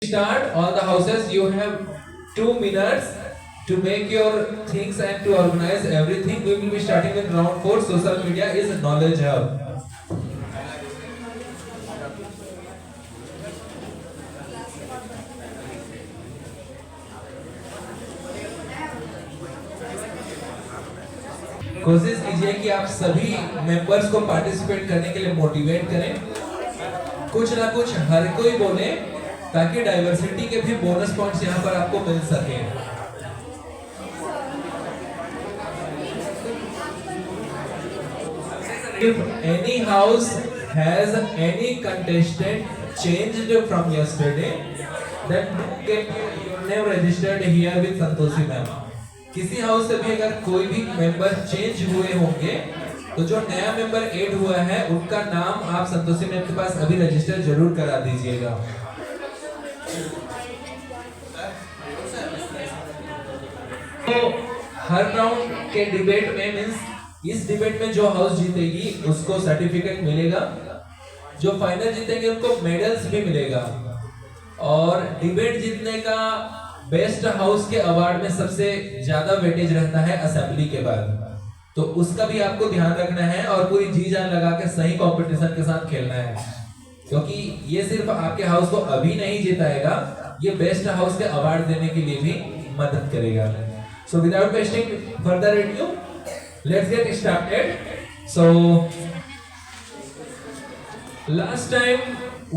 Start all the houses. You have 2 minutes to make your things and to organize everything. We will be starting with round 4. Social media is knowledge hub. कोशिश कीजिए कि आप सभी members को participate करने के लिए motivate करें। कुछ ना कुछ हर कोई बोले ताकि डाइवर्सिटी के भी बोनस पॉइंट्स यहाँ पर आपको मिल सके। If any house has any contestant changed from yesterday, then get your name registered here with Santoshi ma'am. किसी हाउस से भी अगर कोई भी मेंबर चेंज हुए होंगे तो जो नया मेंबर ऐड हुआ है उनका नाम आप संतोषी मैम के पास अभी रजिस्टर जरूर करा दीजिएगा। तो हर राउंड के डिबेट में मींस इस डिबेट में जो हाउस जीतेगी उसको सर्टिफिकेट मिलेगा, जो फाइनल जीतेंगे उनको मेडल्स भी मिलेगा। और डिबेट जीतने का बेस्ट हाउस के अवार्ड में सबसे ज्यादा वेटेज रहता है असेंबली के बाद, तो उसका भी आपको ध्यान रखना है और पूरी जी जान लगा के सही कंपटीशन के साथ खेलना है, क्योंकि ये सिर्फ आपके हाउस को अभी नहीं जिताएगा, ये बेस्ट हाउस के अवार्ड देने के लिए भी मदद करेगा। So without wasting further ado, let's get started. So last time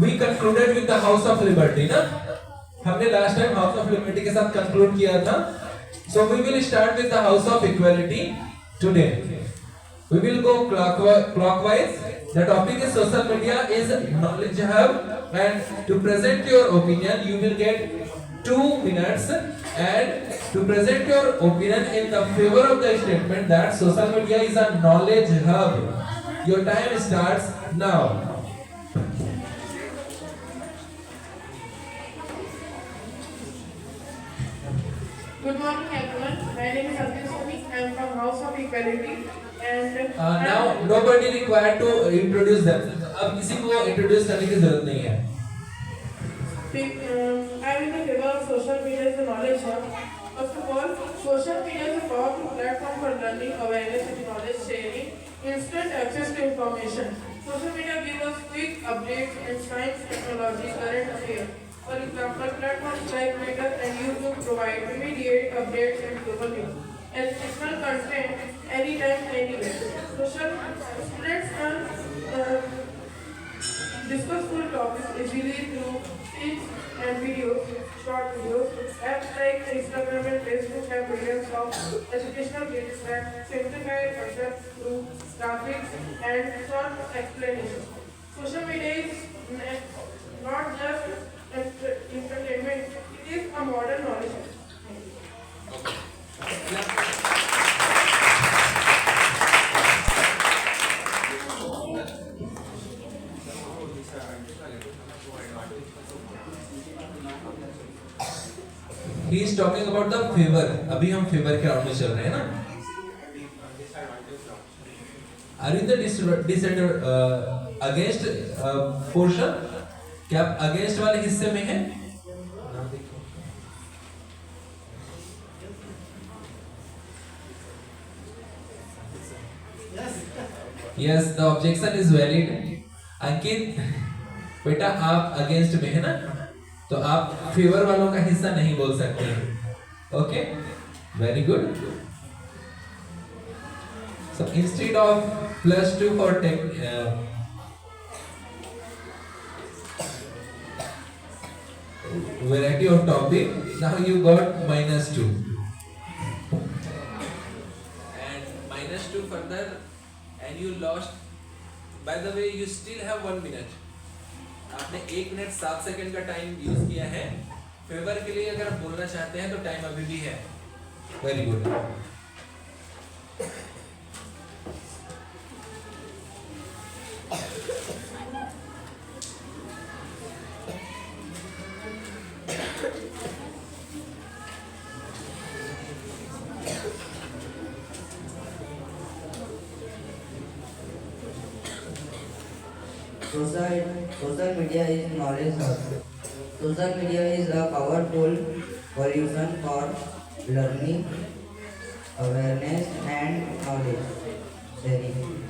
we concluded with the house of liberty ना, हमने last time house of liberty के साथ कंक्लूड किया था। So we will start with the house of equality today. We will go clockwise. The topic is social media is knowledge hub, and to present your opinion you will get 2 minutes, and to present your opinion in the favor of the statement that social media is a knowledge hub. Your time starts now. Good morning everyone. My name is Aditi. I am from House of Equality and now nobody required to introduce themselves. अब किसी को introduce करने की जरूरत नहीं है। I am in the favor of social media as a knowledge hub. First of all, social media is a powerful platform for learning, awareness and knowledge sharing, instant access to information. Social media gives us quick updates in science, technology, current affairs. For example, platforms like Twitter and YouTube provide immediate updates and global news, educational content anytime, anywhere. Social students can discuss full topics easily through speech and videos, short videos. Apps like Instagram and Facebook have millions of educational videos that simplify concepts through graphics and short explanations. Social media is not just entertainment, it is a modern knowledge. He is talking about the favor. अभी हम favor के round में चल रहे हैं ना। Are you the against portion? क्या आप अगेंस्ट वाले हिस्से में हैं? Yes, the objection is valid. अंकित बेटा आप अगेंस्ट में है ना, तो आप फेवर वालों का हिस्सा नहीं बोल सकते। Okay, very good. So instead of +2 for variety of topic, now you got -2 and -2 further, and you lost. By the way, you still have 1 minute. आपने 1 मिनट 7 सेकंड का टाइम यूज किया है फेवर के लिए। अगर आप बोलना चाहते हैं तो टाइम अभी भी है। Very good. Social media is knowledge hub. Social media is a powerful solution for learning, awareness, and knowledge sharing.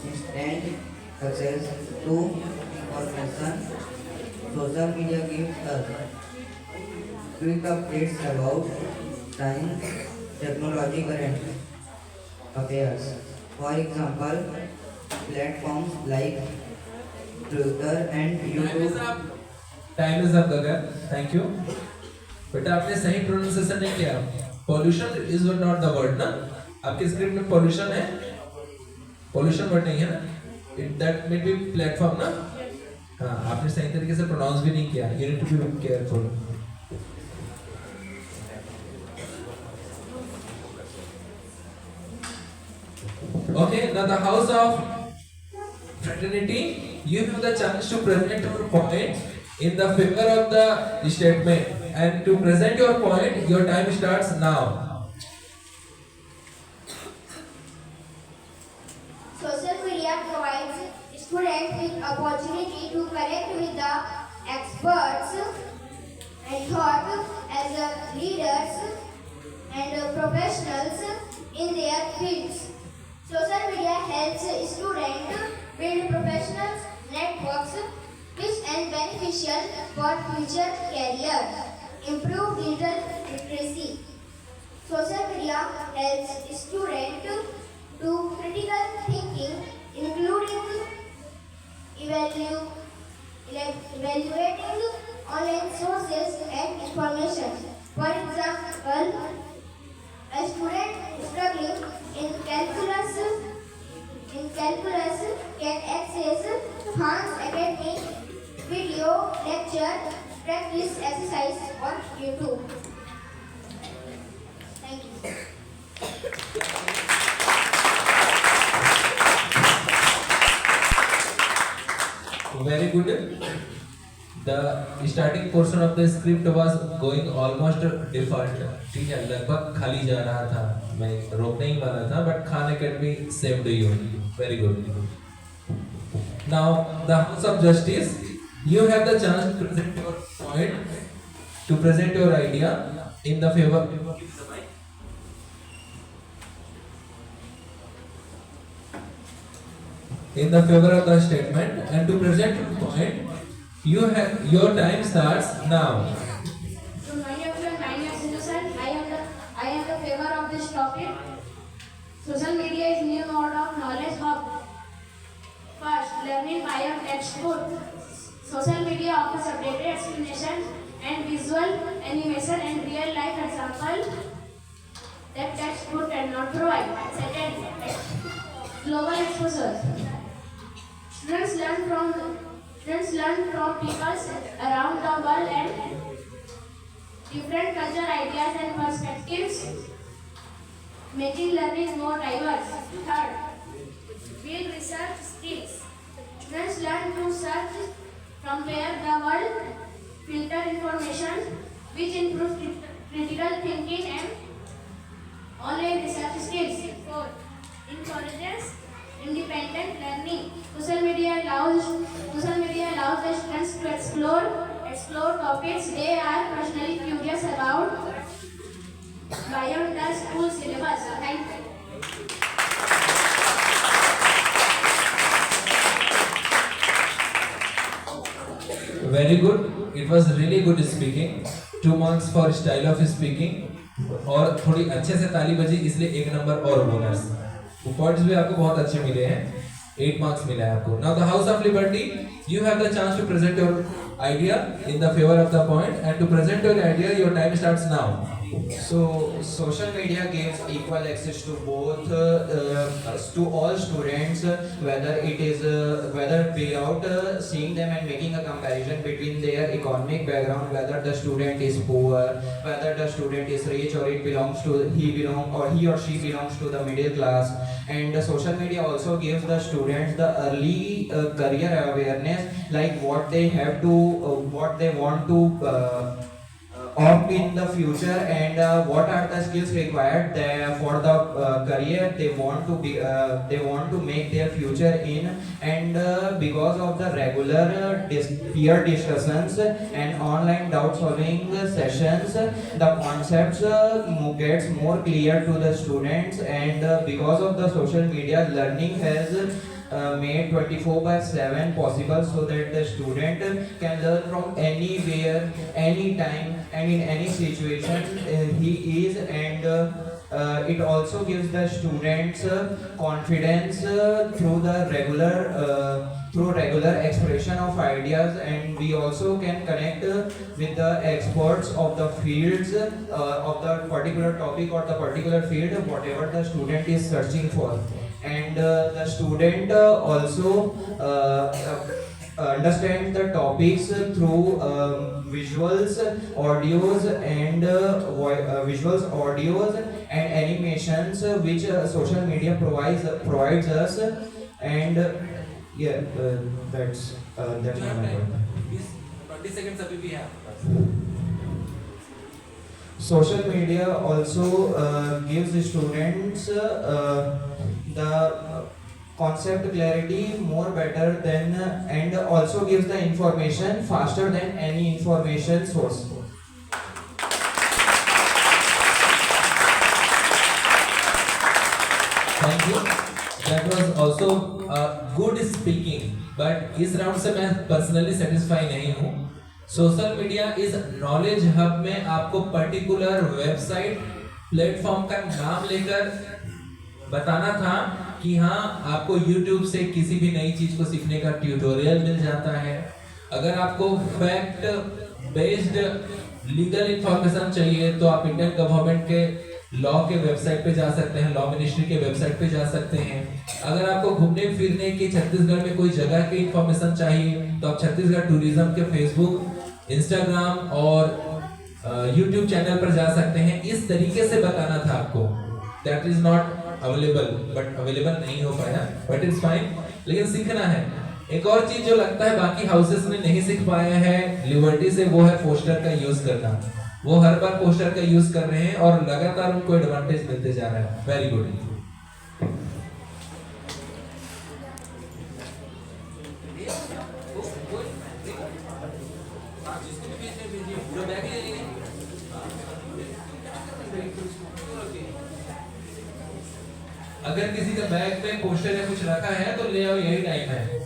Instant access to information. Social media gives us quick updates about science, technology, current affairs. For example, platforms like Twitter and YouTube. Time is up Gagan, thank you. बेटा आपने सही pronunciation नहीं किया। Pollution is not the word ना, आपके script में pollution है, pollution word नहीं है ना, it that may be platform ना। हाँ, आपने सही तरीके से प्रोनाउंस भी नहीं किया। You need to be careful. Okay, now the house of fraternity, you have the chance to present your point in the favor of the statement, and to present your point, your time starts now. Social media provides students with opportunity to connect with the experts and thought as leaders and professionals in their fields. Social media helps students build professional networks which are beneficial for future career, improve digital literacy. Social media helps students do critical thinking, including evaluating online sources and information. For example, a student struggling in calculus can access Khan's academic video lecture practice exercise on YouTube. Thank you. Very good. The starting portion of the script was going almost default. ठीक है, लगभग खाली जा रहा था, मैं रोकने ही वाला था, but Khan Academy saved you. Very good. Now the House of Justice, you have the chance to present your point, to present your idea in the favor. In the favor of the statement, and to present your point, you have your time starts now. So many of you, my name is Innocent. I am the favor of this topic. Social media is new mode of knowledge hub. First, learning by a textbook. Social media offers updated explanations and visual animation and real life example that textbook cannot provide. Second, global exposure. Students learn from people around the world and different cultural ideas and perspectives, making learning more diverse. Third, build research skills. Students learn to search, compare the world, filter information, which improves critical thinking and online research skills. Fourth, encourages independent learning. Social media allows the students to explore topics they are personally curious about beyond the school syllabus. Thank you. Very good. It was really good speaking. 2 marks for style of speaking. और थोड़ी अच्छे से ताली बजी, इसलिए 1 number और bonus. Points भी आपको बहुत अच्छे मिले हैं, 8 मार्क्स मिला है आपको। Now the House of Liberty, you have the chance to present your idea in the favor of the point, and to present your idea, your time starts now. So social media gives equal access to both to all students, whether it is whether without seeing them and making a comparison between their economic background, whether the student is poor, whether the student is rich, or he or she belongs to the middle class. And the social media also gives the students the early career awareness, like what they have to what they want to of in the future, and what are the skills required there for the career they want to be they want to make their future in. And because of the regular peer discussions and online doubt solving sessions, the concepts gets more clear to the students. And because of the social media, learning has made 24/7 possible, so that the student can learn from anywhere, anytime, and in any situation he is. And it also gives the students confidence through regular expression of ideas. And we also can connect with the experts of the fields of the particular topic or the particular field whatever the student is searching for. And the student also understand the topics through visuals, audios, and animations which social media provides us. And yeah, that's my point. 20 seconds अभी भी है. Social media also gives students the concept clarity more better than and also gives the information faster than any information source. Thank you. That was also good speaking. But इस round से मैं personally satisfy नहीं हूँ. Social media is knowledge hub में आपको particular website platform का नाम लेकर बताना था कि हाँ आपको YouTube से किसी भी नई चीज को सीखने का ट्यूटोरियल मिल जाता है. अगर आपको फैक्ट बेस्ड लीगल इंफॉर्मेशन चाहिए तो आप इंडियन गवर्नमेंट के लॉ के वेबसाइट पे जा सकते हैं, लॉ मिनिस्ट्री के वेबसाइट पे जा सकते हैं. अगर आपको घूमने फिरने की छत्तीसगढ़ में कोई जगह की इंफॉर्मेशन चाहिए तो आप छत्तीसगढ़ टूरिज्म के फेसबुक, इंस्टाग्राम और यूट्यूब चैनल पर जा सकते हैं. इस तरीके से बताना था आपको. That is not available, but available नहीं हो पाया, बट इट्स फाइन. लेकिन सीखना है. एक और चीज जो लगता है बाकी हाउसेस ने नहीं सीख पाया है लिबर्टी से, वो है पोस्टर का यूज करना. वो हर बार पोस्टर का यूज कर रहे हैं और लगातार उनको एडवांटेज मिलते जा रहा है. Very good. अगर किसी का बैग में पोस्टर या कुछ रखा है तो ले आओ, यही टाइम है.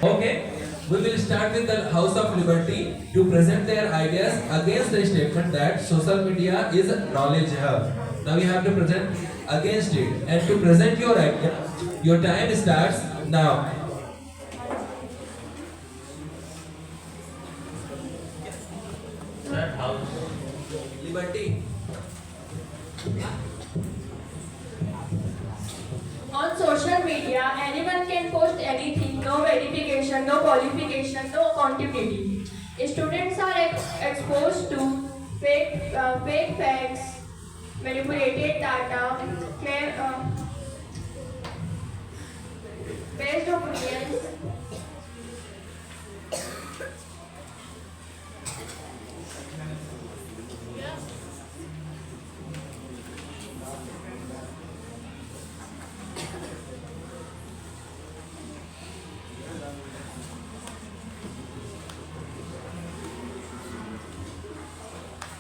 Okay, we will start with the House of Liberty to present their ideas against the statement that social media is a knowledge hub. Now you have to present against it, and to present your idea, your time starts now. House Liberty. On social media, anyone can post anything, no verification, no qualification, no accountability. Students are exposed to fake facts, manipulated data, based opinions.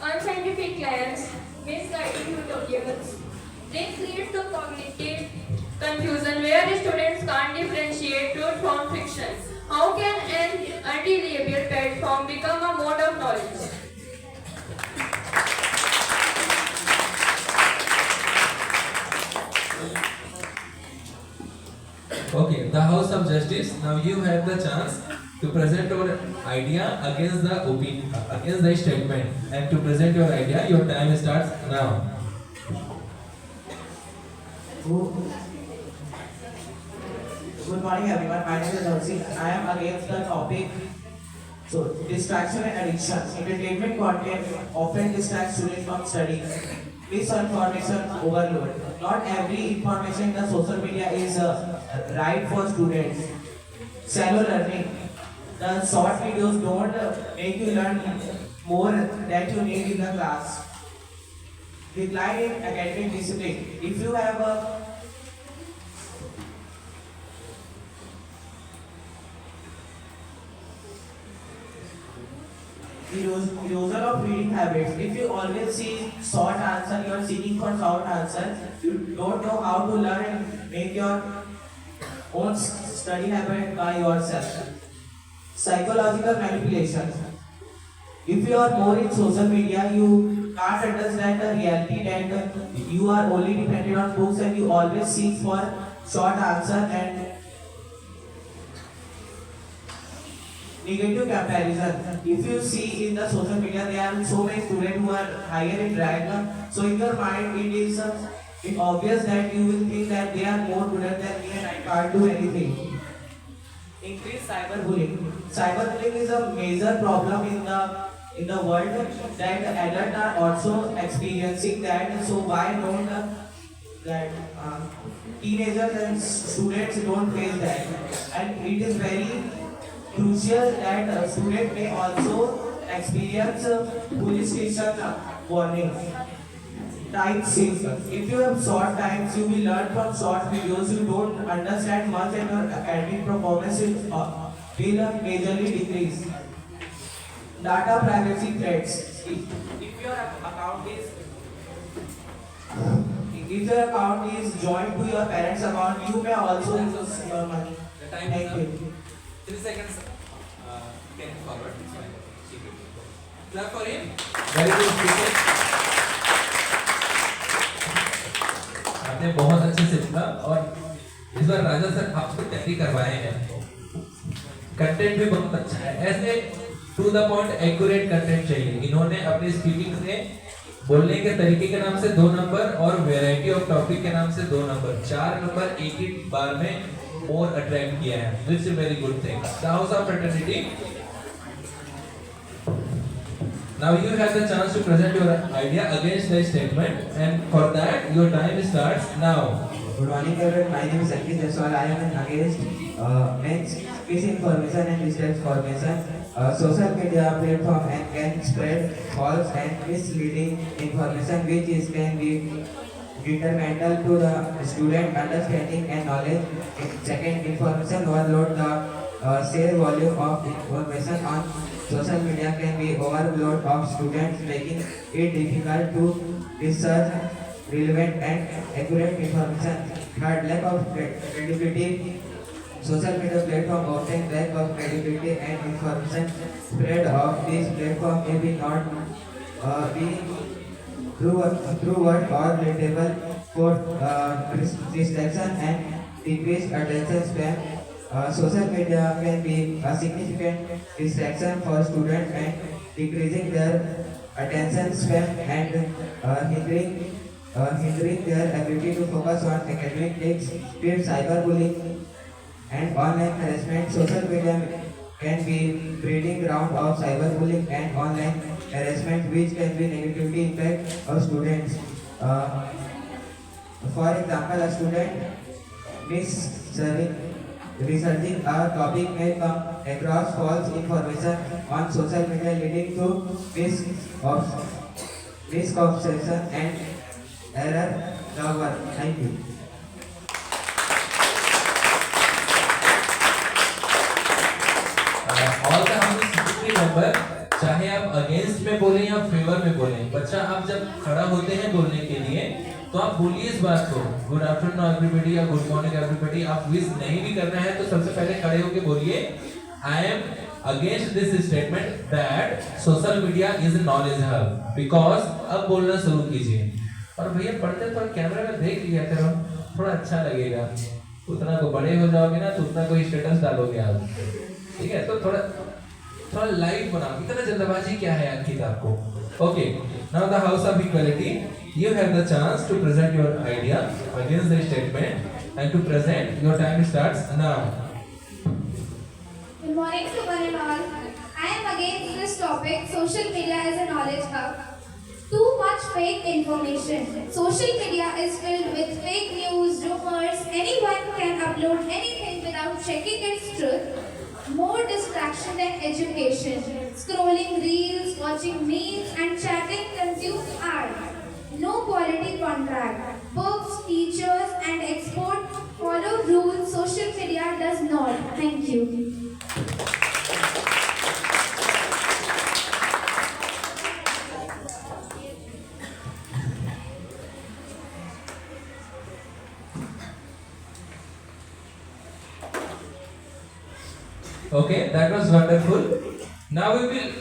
Unscientific claims, misguided tutorials. This leads to cognitive confusion where students can't differentiate truth from fiction. How can an unreliable platform become a mode of knowledge? Okay, the House of Justice. Now you have the chance to present your idea against the opinion, against the statement, and to present your idea. Your time starts now. Good morning everyone, my name is Nancy. I am against the topic. So, distraction and addiction. Entertainment content often distracts students from studying. Misinformation overload. Not every information in the social media is right for students. shallow learning. The short videos don't make you learn more than you need in the class. Decline in academic discipline. If you have a erosion of reading habits. If you always see short answer, you are seeking for short answer. You don't know how to learn and make your own study habit by yourself. Psychological manipulation. If you are more in social media, you can't understand the reality that you are only dependent on books and you always seek for short answer and negative comparison. If you see in the social media, there are so many students who are higher in rank. So in your mind, it is obvious that you will think that they are more good than me and I can't do anything. Increase cyberbullying. Cyberbullying is a major problem in the world that adults are also experiencing that. So why don't that teenagers and students don't face that? And it is very crucial that a student may also experience police station warning. Time sinks. If you have short times, you will learn from short videos. You don't understand much and your academic performance will majorly decrease. Data privacy threats. If your account is joined to your parents' account, you may also lose your money. The time is Thank up. you. 3 seconds. Can forward. Clap for him. Very good speaker. आपने बहुत अच्छे से लिखा और इस बार राजा sir आपको तैयारी करवाए हैं. कंटेंट भी बहुत अच्छा है. ऐसे to the point accurate content चाहिए. इन्होंने अपनी स्पीकिंग से बोलने के तरीके के नाम से 2 नंबर और वैरायटी ऑफ टॉपिक के नाम से 2 नंबर, 4 नंबर एक ही बार में और अट्रैक्ट किया है. Which is very good thing. The House of Fraternity. Now you have the chance to present your idea against the statement, and for that your time starts now. Good morning, everyone. My name is Ankit Jaiswal. I am against misinformation and disinformation. Social media platform and can spread false and misleading information, which is can be detrimental to the student understanding and knowledge. Second, information overload. The sheer volume of information on social media can be overload of students, making it difficult to research relevant and accurate information. Third, lack of credibility. Social media platform often lack of credibility and information spread of this platform may be not be true word or relatable for distraction and decreased attention span. Social media can be a significant distraction for students and decreasing their attention span and hindering their ability to focus on academic tasks. Peer cyberbullying and online harassment. Social media can be breeding ground of cyberbullying and online harassment, which can be negatively impact our students. For example, a student researching a topic may come across false information on social media, leading to misconception and error. Thank you. All the House member, चाहे आप against में बोलें या favour में बोलें, बच्चा आप जब खड़ा होते हैं बोलने के लिए तो आप बोलिए इस बात को. गुड आफ्टरनून एवरीबॉडी या गुड मॉर्निंग एवरीबॉडी. आप विश नहीं भी करना है तो सबसे पहले खड़े होकर बोलिए I am against this statement that social media is knowledge hub. Because अब बोलना शुरू कीजिए. और भैया पढ़ते थोड़ा कैमरा में देख लिया करो, थोड़ा अच्छा लगेगा. उतना को बड़े हो जाओगे ना तो उतना कोई स्टेटस डालोगे आप. ठीक है, तो थोड़ा लाइट बनाओ. इतना जल्दबाजी क्या है अंकित आपको. Okay, now the house of equality, you have the chance to present your idea against the statement and to present your time starts now. Good morning to one and all. I am against this topic. Social media is a knowledge hub. Too much fake information. Social media is filled with fake news, rumors. Anyone can upload anything without without checking its truth. More distraction than education. Scrolling reels, watching memes, and chatting consume hours. No quality contract. Books, teachers, and export follow rules social media does not. Thank you. Okay, that was wonderful. Now we will